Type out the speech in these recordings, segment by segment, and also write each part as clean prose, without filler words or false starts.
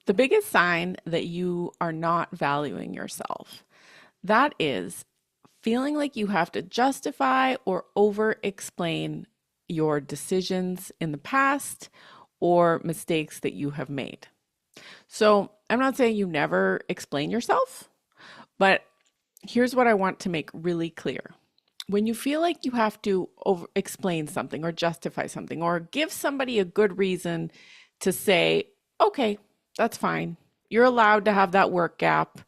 The biggest sign that you are not valuing yourself, that is feeling like you have to justify or over explain your decisions in the past or mistakes that you have made. So I'm not saying you never explain yourself, but here's what I want to make really clear. When you feel like you have to over explain something or justify something or give somebody a good reason to say, okay, that's fine. You're allowed to have that work gap.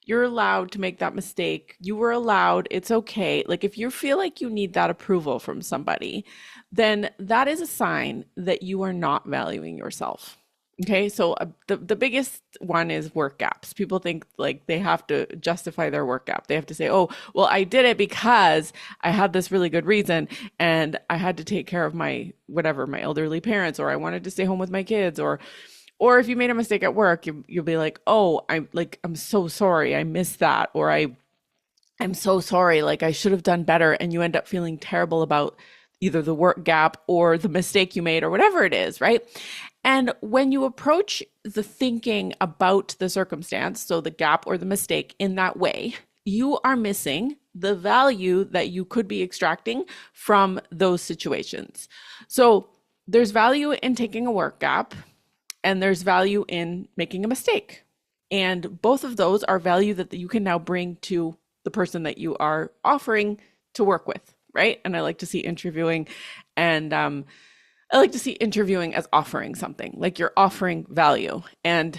You're allowed to make that mistake. You were allowed. It's okay. Like if you feel like you need that approval from somebody, then that is a sign that you are not valuing yourself. Okay, so the biggest one is work gaps. People think like they have to justify their work gap. They have to say, "Oh, well, I did it because I had this really good reason, and I had to take care of my whatever, my elderly parents, or I wanted to stay home with my kids, or if you made a mistake at work, you'll be like, "Oh, I'm so sorry, I missed that," or I'm so sorry, like I should have done better, and you end up feeling terrible about either the work gap or the mistake you made or whatever it is, right? And when you approach the thinking about the circumstance, so the gap or the mistake in that way, you are missing the value that you could be extracting from those situations. So there's value in taking a work gap and there's value in making a mistake. And both of those are value that you can now bring to the person that you are offering to work with, right? And I like to see interviewing and I like to see interviewing as offering something, like you're offering value. And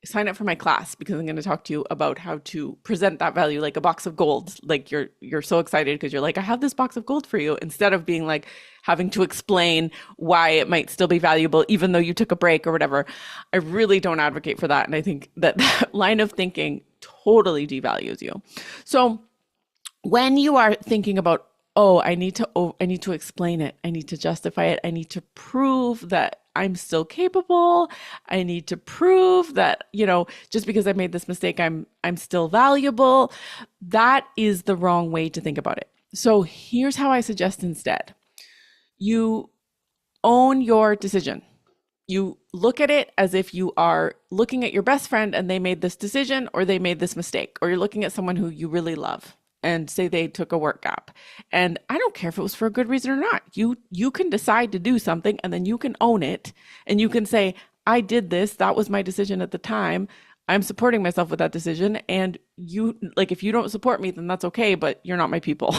sign up for my class because I'm going to talk to you about how to present that value like a box of gold. Like you're so excited because you're like, I have this box of gold for you, instead of being like having to explain why it might still be valuable even though you took a break or whatever. I really don't advocate for that. And I think that that line of thinking totally devalues you. So when you are thinking about, oh, I need to explain it, I need to justify it, I need to prove that I'm still capable, I need to prove that, just because I made this mistake, I'm still valuable, that is the wrong way to think about it. So here's how I suggest instead. You own your decision. You look at it as if you are looking at your best friend and they made this decision or they made this mistake, or you're looking at someone who you really love and say they took a work gap. And I don't care if it was for a good reason or not. You can decide to do something and then you can own it and you can say, I did this. That was my decision at the time. I'm supporting myself with that decision. And if you don't support me, then that's okay, but you're not my people.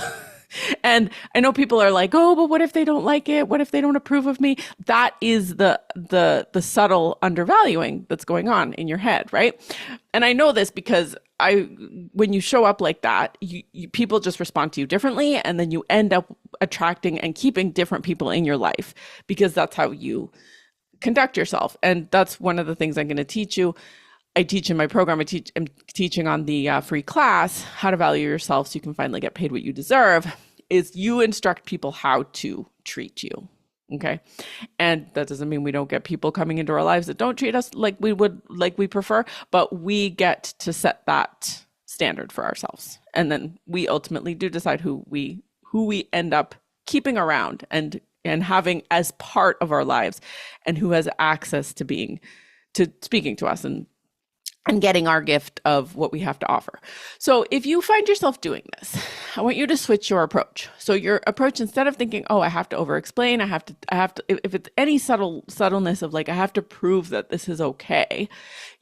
And I know people are like, oh, but what if they don't like it? What if they don't approve of me? That is the subtle undervaluing that's going on in your head, right? And I know this because when you show up like that, people just respond to you differently, and then you end up attracting and keeping different people in your life because that's how you conduct yourself. And that's one of the things I'm going to teach you. I teach in my program. I'm teaching on the free class, How to Value Yourself So You Can Finally Get Paid What You Deserve, is you instruct people how to treat you. Okay. And that doesn't mean we don't get people coming into our lives that don't treat us like we prefer, but we get to set that standard for ourselves. And then we ultimately do decide who we end up keeping around and having as part of our lives, and who has access to speaking to us and getting our gift of what we have to offer. So if you find yourself doing this, I want you to switch your approach. So your approach, instead of thinking, oh, I have to over explain, I have to, if it's any subtleness of like, I have to prove that this is okay,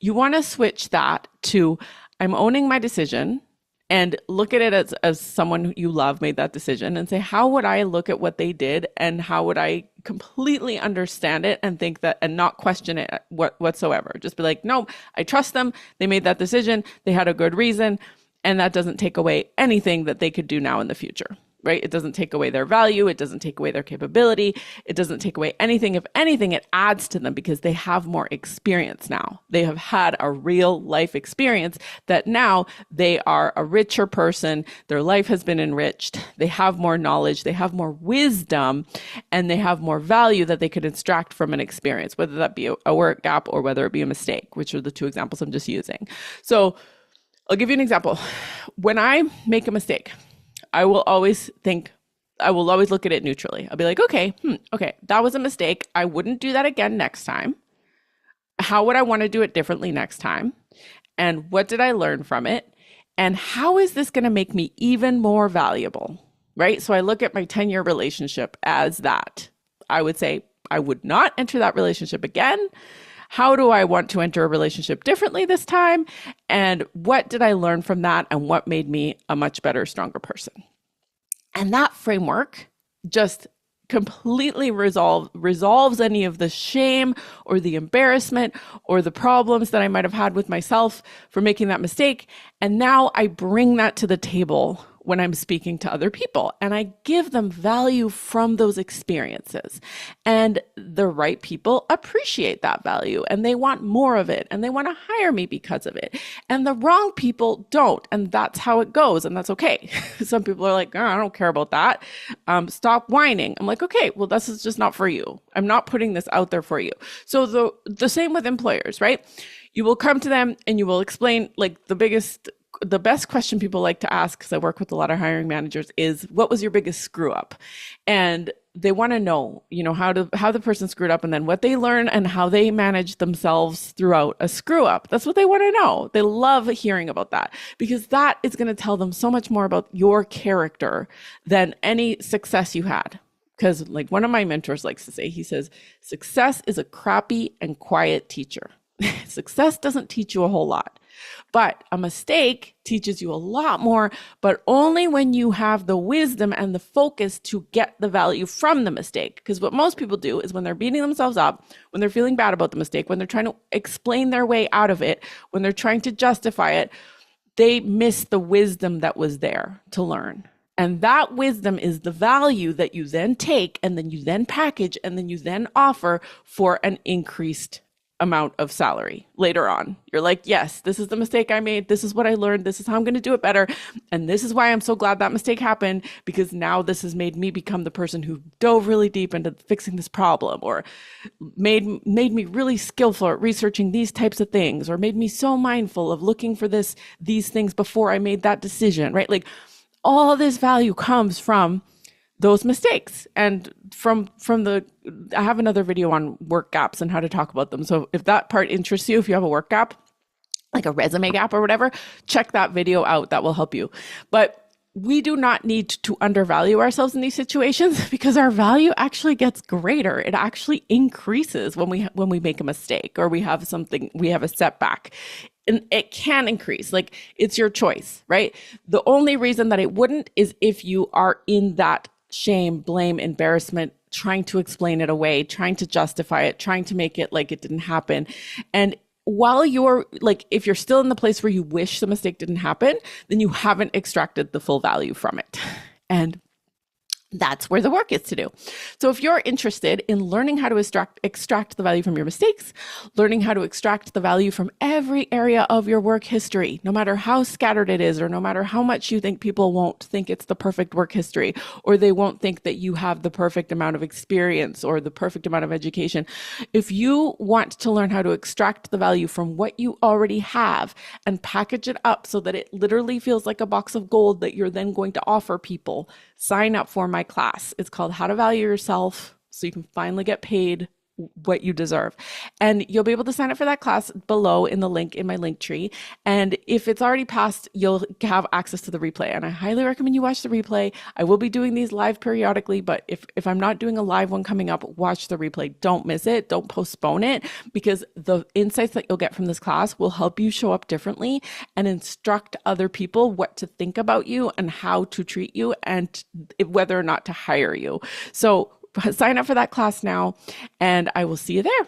you want to switch that to, I'm owning my decision, and look at it as someone you love made that decision, and say, how would I look at what they did, and how would I completely understand it and think that, and not question it whatsoever. Just be like, no, I trust them. They made that decision. They had a good reason. And that doesn't take away anything that they could do now in the future, right? It doesn't take away their value. It doesn't take away their capability. It doesn't take away anything. If anything, it adds to them because they have more experience now. They have had a real life experience that now they are a richer person. Their life has been enriched. They have more knowledge. They have more wisdom, and they have more value that they could extract from an experience, whether that be a work gap or whether it be a mistake, which are the two examples I'm just using. So I'll give you an example. When I make a mistake, I will always look at it neutrally. I'll be like, okay, that was a mistake. I wouldn't do that again next time. how would I want to do it differently next time? And what did I learn from it? And how is this going to make me even more valuable? Right? So I look at my 10-year relationship as that. I would say I would not enter that relationship again. How do I want to enter a relationship differently this time? And what did I learn from that? And what made me a much better, stronger person? And that framework just completely resolves any of the shame or the embarrassment or the problems that I might have had with myself for making that mistake. And now I bring that to the table when I'm speaking to other people, and I give them value from those experiences. And the right people appreciate that value and they want more of it and they want to hire me because of it. And the wrong people don't. And that's how it goes. And that's okay. Some people are like, oh, I don't care about that. Stop whining. I'm like, okay, well, this is just not for you. I'm not putting this out there for you. So the same with employers, right? You will come to them and you will explain, like, the best question people like to ask, because I work with a lot of hiring managers, is what was your biggest screw up? And they want to know, how the person screwed up and then what they learn and how they manage themselves throughout a screw up. That's what they want to know. They love hearing about that because that is going to tell them so much more about your character than any success you had. Because like one of my mentors likes to say, he says, success is a crappy and quiet teacher. Success doesn't teach you a whole lot, but a mistake teaches you a lot more, but only when you have the wisdom and the focus to get the value from the mistake. Because what most people do is when they're beating themselves up, when they're feeling bad about the mistake, when they're trying to explain their way out of it, when they're trying to justify it, they miss the wisdom that was there to learn. And that wisdom is the value that you then take and then you then package and then you then offer for an increased amount of salary later on. You're like, yes, this is the mistake I made. This is what I learned. This is how I'm going to do it better. And this is why I'm so glad that mistake happened, because now this has made me become the person who dove really deep into fixing this problem, or made me really skillful at researching these types of things, or made me so mindful of looking for these things before I made that decision, right? Like all this value comes from those mistakes. And I have another video on work gaps and how to talk about them. So if that part interests you, if you have a work gap, like a resume gap or whatever, check that video out. That will help you. But we do not need to undervalue ourselves in these situations because our value actually gets greater. It actually increases when we make a mistake or we have a setback. And it can increase, like it's your choice, right? The only reason that it wouldn't is if you are in that shame, blame, embarrassment, trying to explain it away, trying to justify it, trying to make it like it didn't happen. And while you're like, if you're still in the place where you wish the mistake didn't happen, then you haven't extracted the full value from it. And that's where the work is to do. So if you're interested in learning how to extract the value from your mistakes, learning how to extract the value from every area of your work history, no matter how scattered it is, or no matter how much you think people won't think it's the perfect work history, or they won't think that you have the perfect amount of experience or the perfect amount of education. If you want to learn how to extract the value from what you already have and package it up so that it literally feels like a box of gold that you're then going to offer people, sign up for my class. It's called How to Value Yourself, so you can finally get paid what you deserve. And you'll be able to sign up for that class below in the link in my link tree. And if it's already passed, you'll have access to the replay. And I highly recommend you watch the replay. I will be doing these live periodically, but if I'm not doing a live one coming up, watch the replay. Don't miss it. Don't postpone it, because the insights that you'll get from this class will help you show up differently and instruct other people what to think about you and how to treat you and whether or not to hire you. So sign up for that class now, and I will see you there.